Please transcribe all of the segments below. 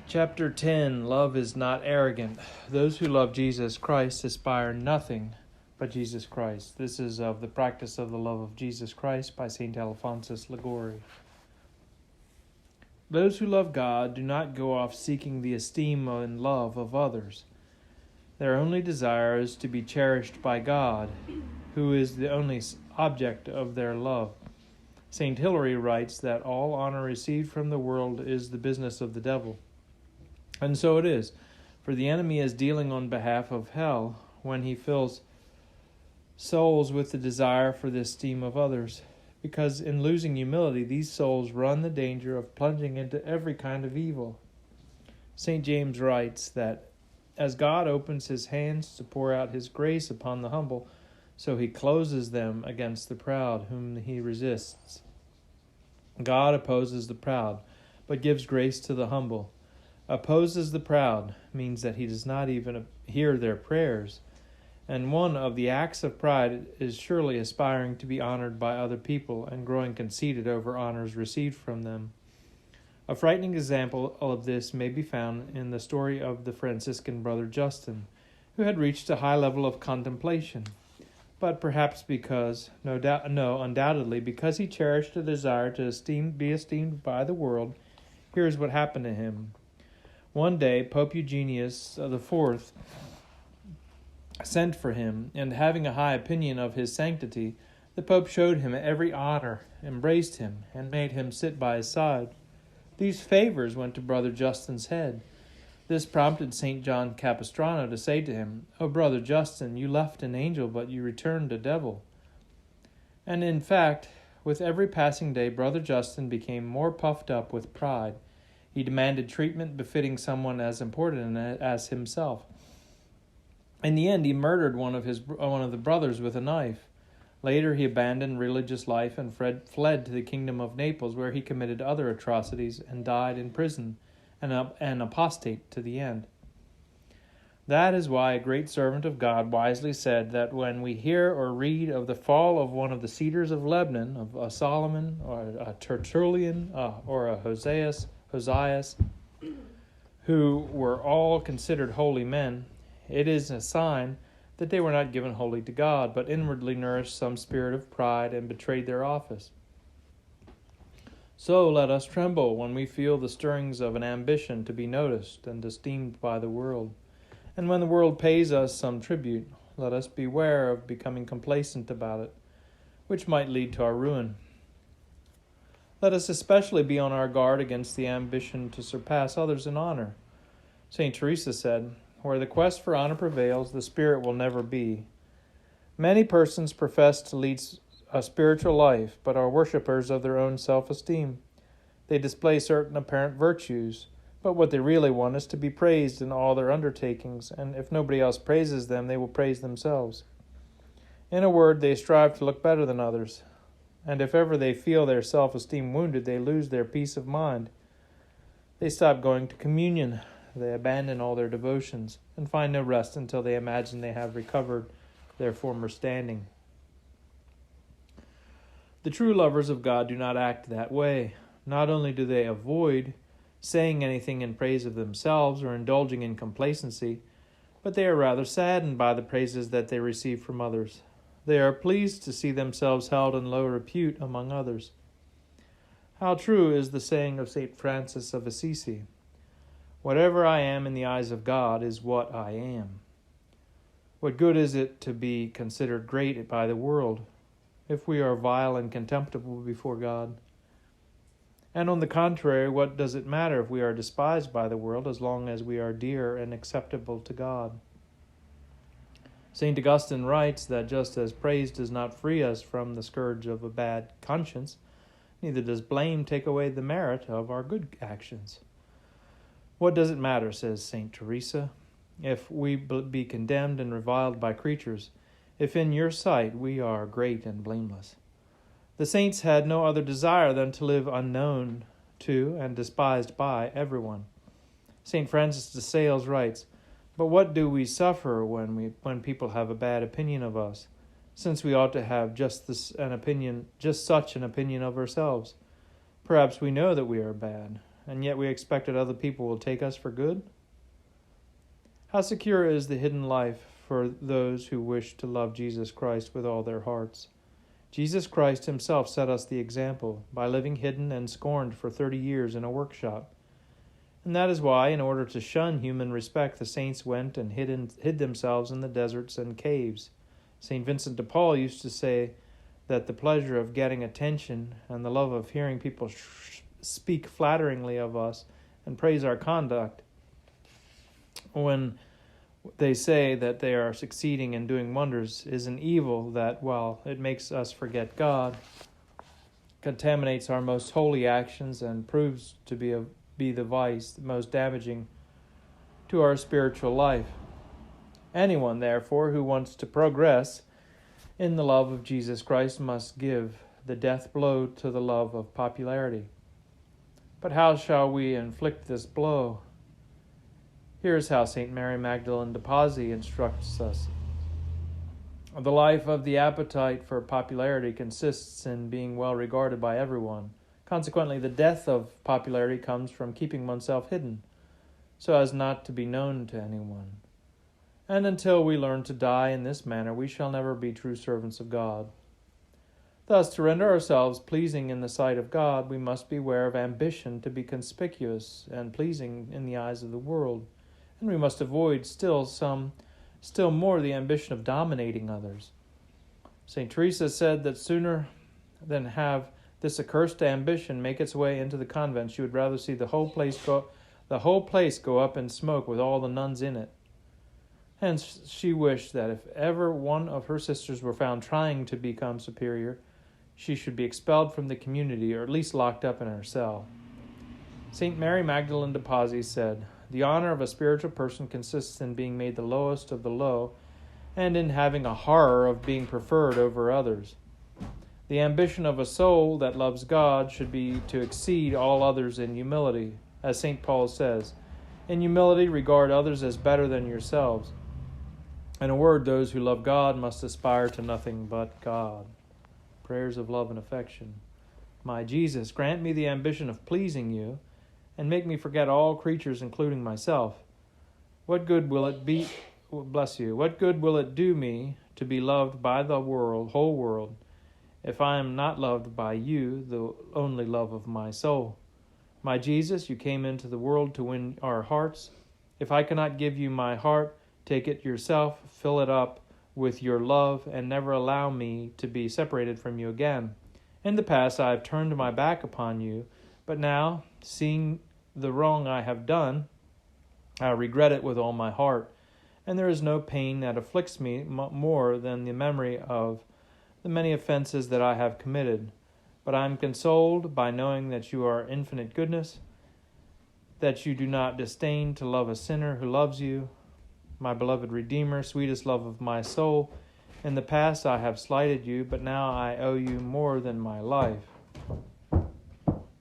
Chapter 10, Love is not arrogant. Those who love Jesus Christ aspire nothing but Jesus Christ. This is of the practice of the love of Jesus Christ by St. Alphonsus, Ligouri. Those who love God do not go off seeking the esteem and love of others. Their only desire is to be cherished by God, who is the only object of their love. St. Hilary writes that all honor received from the world is the business of the devil. And so it is, for the enemy is dealing on behalf of hell when he fills souls with the desire for the esteem of others, because in losing humility, these souls run the danger of plunging into every kind of evil. St. James writes that as God opens his hands to pour out his grace upon the humble, so he closes them against the proud, whom he resists. God opposes the proud, but gives grace to the humble. Opposes the proud means that he does not even hear their prayers, and one of the acts of pride is surely aspiring to be honored by other people and growing conceited over honors received from them. A frightening example of this may be found in the story of the Franciscan brother Justin, who had reached a high level of contemplation, but perhaps undoubtedly because he cherished a desire to be esteemed by the world. Here's what happened to him. One day, Pope Eugenius IV sent for him, and having a high opinion of his sanctity, the Pope showed him every honor, embraced him, and made him sit by his side. These favors went to Brother Justin's head. This prompted St. John Capistrano to say to him, "O Brother Justin, you left an angel, but you returned a devil." And in fact, with every passing day, Brother Justin became more puffed up with pride. He demanded treatment befitting someone as important as himself. In the end, he murdered one of the brothers with a knife. Later, he abandoned religious life and fled to the kingdom of Naples, where he committed other atrocities and died in prison, an apostate to the end. That is why a great servant of God wisely said that when we hear or read of the fall of one of the cedars of Lebanon, of a Solomon or a Tertullian or a Hosea, who were all considered holy men, it is a sign that they were not given wholly to God, but inwardly nourished some spirit of pride and betrayed their office. So let us tremble when we feel the stirrings of an ambition to be noticed and esteemed by the world. And when the world pays us some tribute, let us beware of becoming complacent about it, which might lead to our ruin. Let us especially be on our guard against the ambition to surpass others in honor. St. Teresa said, "Where the quest for honor prevails, the spirit will never be." Many persons profess to lead a spiritual life, but are worshippers of their own self-esteem. They display certain apparent virtues, but what they really want is to be praised in all their undertakings, and if nobody else praises them, they will praise themselves. In a word, they strive to look better than others, and if ever they feel their self-esteem wounded, they lose their peace of mind. They stop going to communion, they abandon all their devotions, and find no rest until they imagine they have recovered their former standing. The true lovers of God do not act that way. Not only do they avoid saying anything in praise of themselves or indulging in complacency, but they are rather saddened by the praises that they receive from others. They are pleased to see themselves held in low repute among others. How true is the saying of St. Francis of Assisi, "Whatever I am in the eyes of God is what I am." What good is it to be considered great by the world if we are vile and contemptible before God? And on the contrary, what does it matter if we are despised by the world as long as we are dear and acceptable to God? St. Augustine writes that just as praise does not free us from the scourge of a bad conscience, neither does blame take away the merit of our good actions. What does it matter, says St. Teresa, if we be condemned and reviled by creatures, if in your sight we are great and blameless? The saints had no other desire than to live unknown to and despised by everyone. St. Francis de Sales writes, "But what do we suffer when people have a bad opinion of us, since we ought to have just such an opinion of ourselves? Perhaps we know that we are bad, and yet we expect that other people will take us for good? How secure is the hidden life for those who wish to love Jesus Christ with all their hearts? Jesus Christ himself set us the example by living hidden and scorned for 30 years in a workshop. And that is why, in order to shun human respect, the saints went and hid themselves in the deserts and caves. St. Vincent de Paul used to say that the pleasure of getting attention and the love of hearing people speak flatteringly of us and praise our conduct when they say that they are succeeding and doing wonders is an evil that, while it makes us forget God, contaminates our most holy actions and proves to be the vice most damaging to our spiritual life. Anyone, therefore, who wants to progress in the love of Jesus Christ must give the death blow to the love of popularity. But how shall we inflict this blow? Here is how St. Mary Magdalene de Pazzi instructs us. The life of the appetite for popularity consists in being well regarded by everyone. Consequently, the death of popularity comes from keeping oneself hidden, so as not to be known to anyone. And until we learn to die in this manner, we shall never be true servants of God. Thus, to render ourselves pleasing in the sight of God, we must beware of ambition to be conspicuous and pleasing in the eyes of the world. And we must avoid still more the ambition of dominating others. St. Teresa said that sooner than have this accursed ambition make its way into the convent, she would rather see the whole place go up in smoke with all the nuns in it. Hence, she wished that if ever one of her sisters were found trying to become superior, she should be expelled from the community, or at least locked up in her cell. St. Mary Magdalene de Pazzi said, "The honor of a spiritual person consists in being made the lowest of the low, and in having a horror of being preferred over others. The ambition of a soul that loves God should be to exceed all others in humility. As St. Paul says, in humility regard others as better than yourselves. In a word, those who love God must aspire to nothing but God." Prayers of love and affection. My Jesus, grant me the ambition of pleasing you, and make me forget all creatures, including myself. What good will it be? Bless you. What good will it do me to be loved by the whole world, if I am not loved by you, the only love of my soul? My Jesus, you came into the world to win our hearts. If I cannot give you my heart, take it yourself, fill it up with your love, and never allow me to be separated from you again. In the past I have turned my back upon you, but now, seeing the wrong I have done, I regret it with all my heart, and there is no pain that afflicts me more than the memory of the many offenses that I have committed. But I am consoled by knowing that you are infinite goodness, that you do not disdain to love a sinner who loves you. My beloved Redeemer, sweetest love of my soul, in the past I have slighted you, but now I owe you more than my life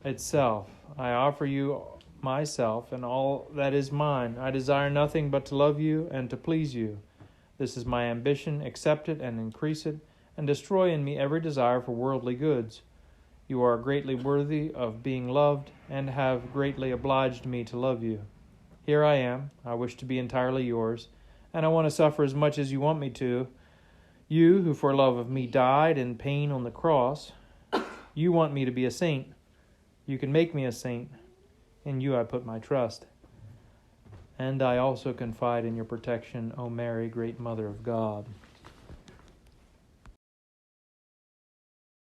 itself. I offer you myself and all that is mine. I desire nothing but to love you and to please you. This is my ambition. Accept it and increase it, and destroy in me every desire for worldly goods. You are greatly worthy of being loved, and have greatly obliged me to love you. Here I am. I wish to be entirely yours, and I want to suffer as much as you want me to. You, who for love of me died in pain on the cross, you want me to be a saint. You can make me a saint. In you I put my trust. And I also confide in your protection, O Mary, great Mother of God.